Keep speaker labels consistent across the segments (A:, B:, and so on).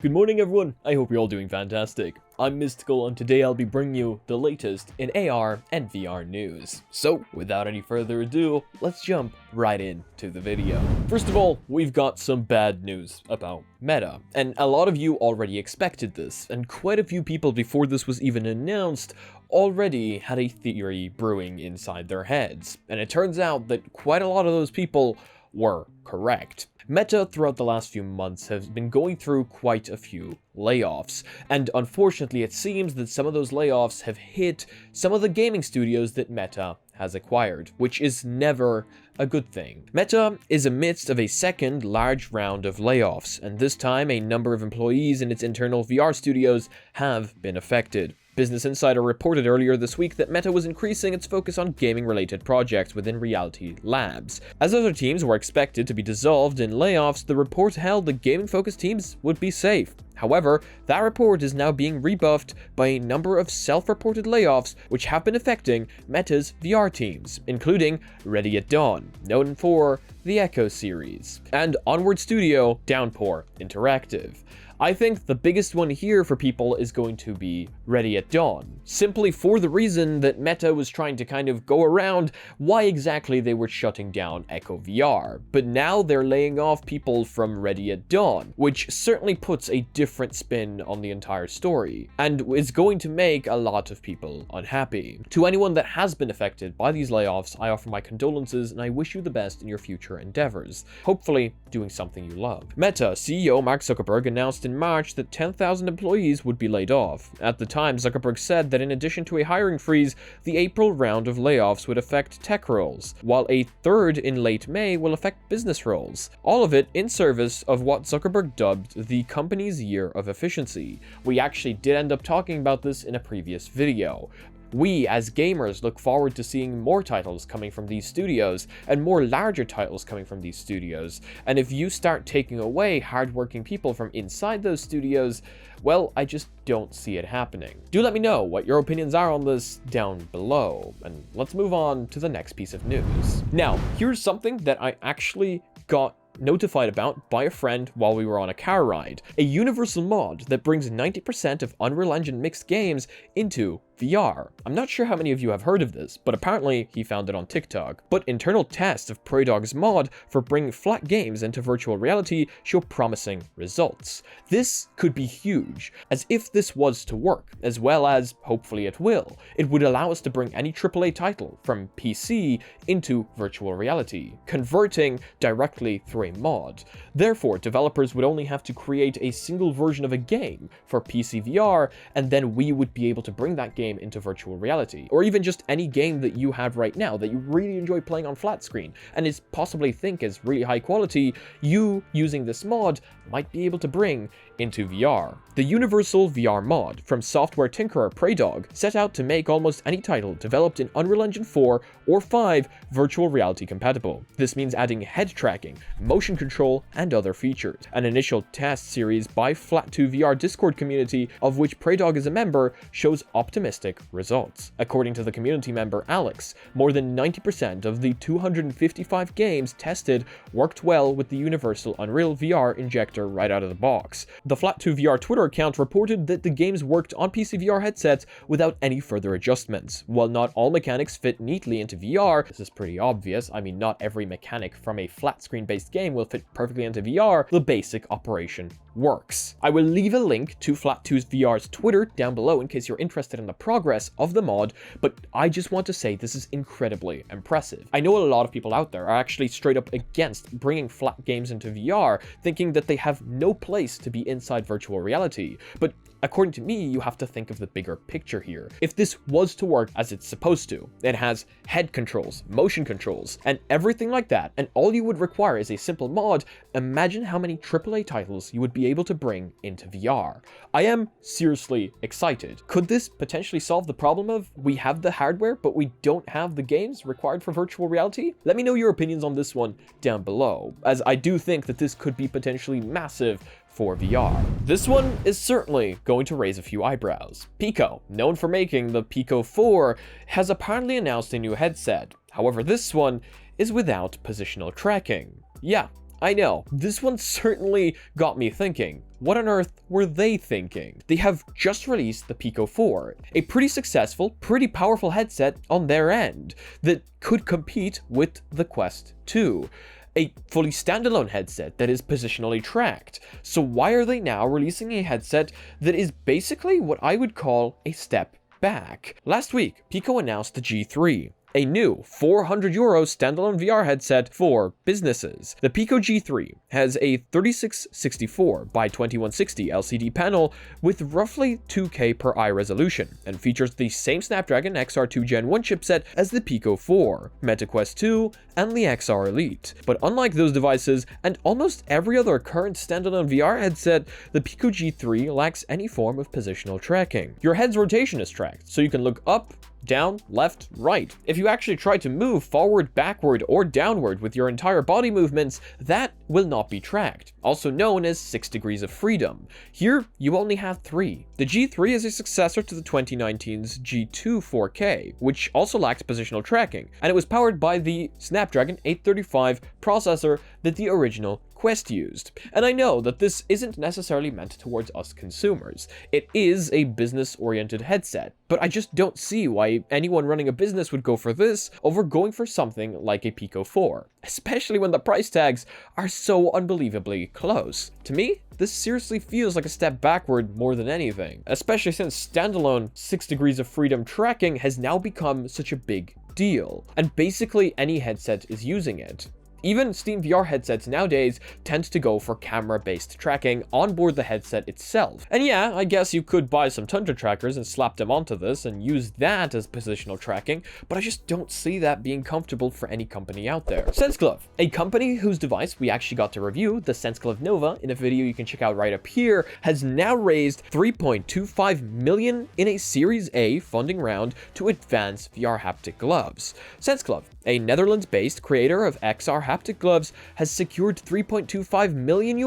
A: Good morning everyone, I hope you're all doing fantastic. I'm Mysticle and today I'll be bringing you the latest in AR and VR news. So, without any further ado, let's jump right into the video. First of all, we've got some bad news about Meta, and a lot of you already expected this, and quite a few people before this was even announced already had a theory brewing inside their heads, and it turns out that quite a lot of those people were correct. Meta throughout the last few months has been going through quite a few layoffs, and unfortunately it seems that some of those layoffs have hit some of the gaming studios that Meta has acquired, which is never a good thing. Meta is amidst of a second large round of layoffs, and this time a number of employees in its internal VR studios have been affected. Business Insider reported earlier this week that Meta was increasing its focus on gaming-related projects within Reality Labs. As other teams were expected to be dissolved in layoffs, the report held that gaming-focused teams would be safe. However, that report is now being rebuffed by a number of self-reported layoffs which have been affecting Meta's VR teams, including Ready at Dawn, known for the Echo series, and Onward Studio Downpour Interactive. I think the biggest one here for people is going to be Ready at Dawn, simply for the reason that Meta was trying to kind of go around why exactly they were shutting down Echo VR, but now they're laying off people from Ready at Dawn, which certainly puts a different spin on the entire story, and is going to make a lot of people unhappy. To anyone that has been affected by these layoffs, I offer my condolences and I wish you the best in your future endeavors, hopefully doing something you love. Meta CEO Mark Zuckerberg announced in March that 10,000 employees would be laid off. At the time, Zuckerberg said that in addition to a hiring freeze, the April round of layoffs would affect tech roles, while a third in late May will affect business roles. All of it in service of what Zuckerberg dubbed the company's year of efficiency. We actually did end up talking about this in a previous video. We, as gamers, look forward to seeing more titles coming from these studios, and more larger titles coming from these studios. And if you start taking away hardworking people from inside those studios, well, I just don't see it happening. Do let me know what your opinions are on this down below, and let's move on to the next piece of news. Now, here's something that I actually got notified about by a friend while we were on a car ride. A universal mod that brings 90% of Unreal Engine mixed games into VR. I'm not sure how many of you have heard of this, but apparently he found it on TikTok. But internal tests of Praydog's mod for bringing flat games into virtual reality show promising results. This could be huge, as if this was to work, as well as hopefully it will, it would allow us to bring any AAA title from PC into virtual reality, converting directly through a mod. Therefore, developers would only have to create a single version of a game for PC VR, and then we would be able to bring that game into virtual reality, or even just any game that you have right now that you really enjoy playing on flat screen and is possibly think is really high quality, you using this mod might be able to bring into VR. The Universal VR mod from software tinkerer Praydog set out to make almost any title developed in Unreal Engine 4 or 5 virtual reality compatible. This means adding head tracking, motion control, and other features. An initial test series by Flat2 VR Discord community, of which Praydog is a member, shows optimistic results. According to the community member Alex, more than 90% of the 255 games tested worked well with the Universal Unreal VR injector right out of the box. The Flat2 VR Twitter account reported that the games worked on PC VR headsets without any further adjustments. While not all mechanics fit neatly into VR, this is pretty obvious, I mean not every mechanic from a flat screen based game will fit perfectly into VR, the basic operation works. I will leave a link to Flat2 VR's Twitter down below in case you're interested in the progress of the mod, but I just want to say this is incredibly impressive. I know a lot of people out there are actually straight up against bringing flat games into VR, thinking that they have no place to be inside virtual reality, but according to me, you have to think of the bigger picture here. If this was to work as it's supposed to, it has head controls, motion controls, and everything like that, and all you would require is a simple mod, imagine how many AAA titles you would be able to bring into VR. I am seriously excited. Could this potentially solve the problem of we have the hardware, but we don't have the games required for virtual reality? Let me know your opinions on this one down below, as I do think that this could be potentially massive for VR. This one is certainly going to raise a few eyebrows. Pico, known for making the Pico 4, has apparently announced a new headset. However, this one is without positional tracking. Yeah, I know, this one certainly got me thinking. What on earth were they thinking? They have just released the Pico 4, a pretty successful, pretty powerful headset on their end that could compete with the Quest 2. A fully standalone headset that is positionally tracked. So why are they now releasing a headset that is basically what I would call a step back? Last week, Pico announced the G3, a new €400 standalone VR headset for businesses. The Pico G3 has a 3664 by 2160 LCD panel with roughly 2K per eye resolution and features the same Snapdragon XR2 Gen 1 chipset as the Pico 4, Meta Quest 2, and the XR Elite. But unlike those devices and almost every other current standalone VR headset, the Pico G3 lacks any form of positional tracking. Your head's rotation is tracked, so you can look up, down, left, right. If you actually try to move forward, backward, or downward with your entire body movements, that will not be tracked, also known as 6 degrees of freedom. Here, you only have 3. The G3 is a successor to the 2019's G2 4K, which also lacked positional tracking, and it was powered by the Snapdragon 835 processor that the original Quest used. And I know that this isn't necessarily meant towards us consumers. It is a business-oriented headset, but I just don't see why anyone running a business would go for this over going for something like a Pico 4, especially when the price tags are so unbelievably close. To me, this seriously feels like a step backward more than anything, especially since standalone 6 degrees of freedom tracking has now become such a big deal, and basically any headset is using it. Even Steam VR headsets nowadays tend to go for camera-based tracking onboard the headset itself. And yeah, I guess you could buy some Tundra trackers and slap them onto this and use that as positional tracking, but I just don't see that being comfortable for any company out there. Senseglove, a company whose device we actually got to review, the Senseglove Nova, in a video you can check out right up here, has now raised $3.25 million in a Series A funding round to advance VR haptic gloves. Senseglove, a Netherlands-based creator of XR haptic gloves, has secured €3.25 million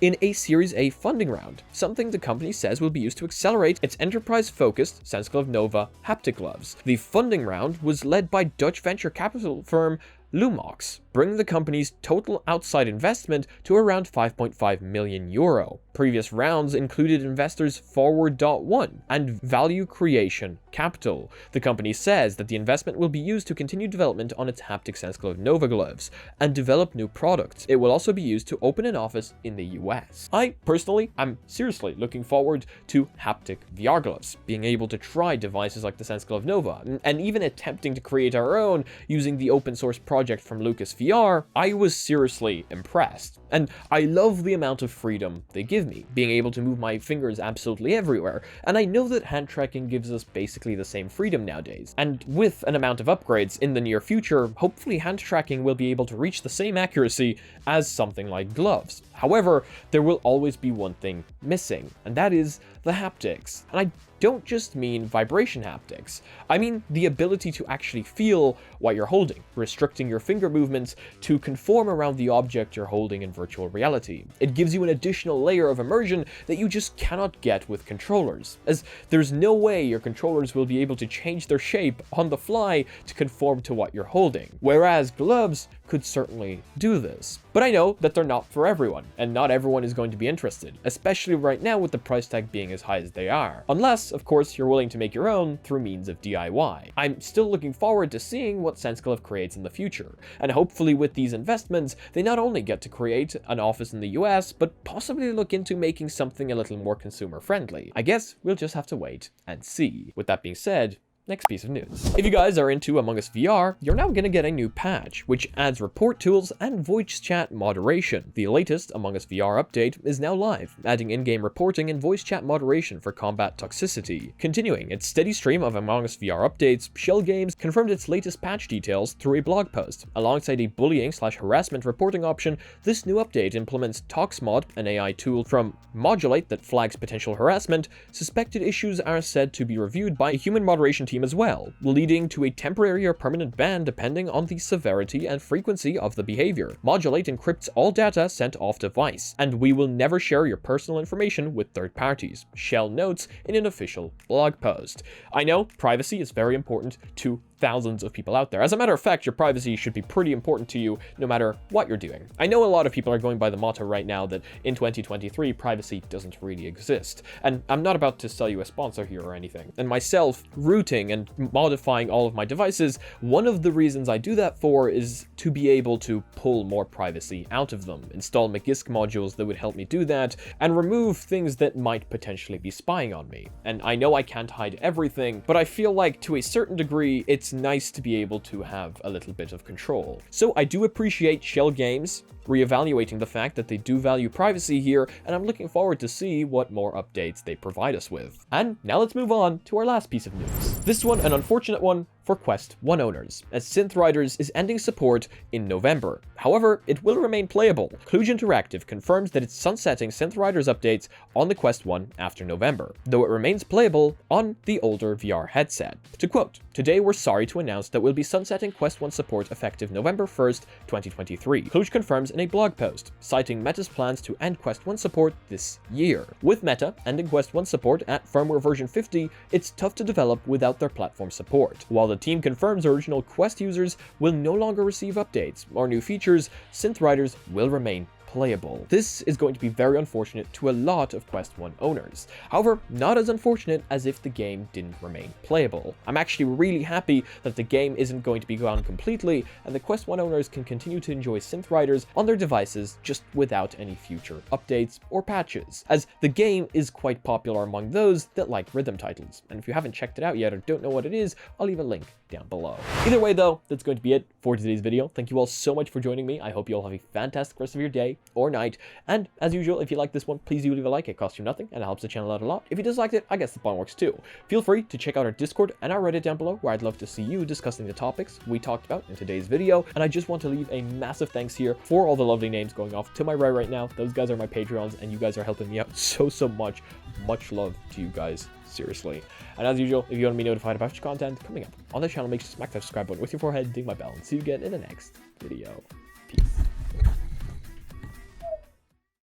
A: in a Series A funding round, something the company says will be used to accelerate its enterprise-focused Senseglove Nova haptic gloves. The funding round was led by Dutch venture capital firm Lumox, bringing the company's total outside investment to around €5.5 million. Previous rounds included investors Forward.one and Value Creation Capital. The company says that the investment will be used to continue development on its haptic Senseglove Nova gloves and develop new products. It will also be used to open an office in the US. I personally am seriously looking forward to haptic VR gloves, being able to try devices like the Senseglove Nova, and even attempting to create our own using the open source project from Lucas VR. I was seriously impressed, and I love the amount of freedom they give me, being able to move my fingers absolutely everywhere, and I know that hand tracking gives us basically the same freedom nowadays, and with an amount of upgrades in the near future, hopefully hand tracking will be able to reach the same accuracy as something like gloves. However, there will always be one thing missing, and that is the haptics. And I don't just mean vibration haptics. I mean the ability to actually feel what you're holding, restricting your finger movements to conform around the object you're holding in virtual reality. It gives you an additional layer of immersion that you just cannot get with controllers, as there's no way your controllers will be able to change their shape on the fly to conform to what you're holding, whereas gloves could certainly do this. But I know that they're not for everyone, and not everyone is going to be interested, especially right now with the price tag being as high as they are. Unless, of course, you're willing to make your own through means of DIY. I'm still looking forward to seeing what Senseglove creates in the future, and hopefully with these investments, they not only get to create an office in the US, but possibly look into making something a little more consumer friendly. I guess we'll just have to wait and see. With that being said, next piece of news. If you guys are into Among Us VR, you're now gonna get a new patch, which adds report tools and voice chat moderation. The latest Among Us VR update is now live, adding in-game reporting and voice chat moderation for combat toxicity. Continuing its steady stream of Among Us VR updates, Shell Games confirmed its latest patch details through a blog post. Alongside a bullying/harassment reporting option, this new update implements ToxMod, an AI tool from Modulate that flags potential harassment. Suspected issues are said to be reviewed by a human moderation team as well, leading to a temporary or permanent ban depending on the severity and frequency of the behavior. Modulate encrypts all data sent off device, and we will never share your personal information with third parties, Shell notes in an official blog post. I know privacy is very important to thousands of people out there. As a matter of fact, your privacy should be pretty important to you no matter what you're doing. I know a lot of people are going by the motto right now that in 2023, privacy doesn't really exist. And I'm not about to sell you a sponsor here or anything. And myself, rooting and modifying all of my devices, one of the reasons I do that for is to be able to pull more privacy out of them, install McGisk modules that would help me do that, and remove things that might potentially be spying on me. And I know I can't hide everything, but I feel like to a certain degree, it's nice to be able to have a little bit of control. So I do appreciate Shell Games reevaluating the fact that they do value privacy here, and I'm looking forward to see what more updates they provide us with. And now let's move on to our last piece of news. This one, an unfortunate one for Quest 1 owners, as Synth Riders is ending support in November. However, it will remain playable. Kluge Interactive confirms that it's sunsetting Synth Riders updates on the Quest 1 after November, though it remains playable on the older VR headset. To quote, "Today we're sorry to announce that we'll be sunsetting Quest 1 support effective November 1st, 2023. Kluge confirms in a blog post, citing Meta's plans to end Quest 1 support this year. With Meta ending Quest 1 support at firmware version 50, it's tough to develop without their platform support. While the team confirms original Quest users will no longer receive updates or new features, Synth Riders will remain playable. This is going to be very unfortunate to a lot of Quest 1 owners. However, not as unfortunate as if the game didn't remain playable. I'm actually really happy that the game isn't going to be gone completely, and the Quest 1 owners can continue to enjoy Synth Riders on their devices just without any future updates or patches, as the game is quite popular among those that like rhythm titles. And if you haven't checked it out yet or don't know what it is, I'll leave a link down below. Either way though, that's going to be it for today's video. Thank you all so much for joining me. I hope you all have a fantastic rest of your day or night. And as usual, if you like this one, please do leave a like. It costs you nothing and it helps the channel out a lot. If you disliked it, I guess the button works too. Feel free to check out our Discord and our Reddit down below, where I'd love to see you discussing the topics we talked about in today's video. And I just want to leave a massive thanks here for all the lovely names going off to my right now. Those guys are my Patreons and you guys are helping me out so much. Much love to you guys, seriously. And as usual, if you want to be notified about future content coming up on the channel, make sure to smack that subscribe button with your forehead, ding my bell, and see you again in the next video.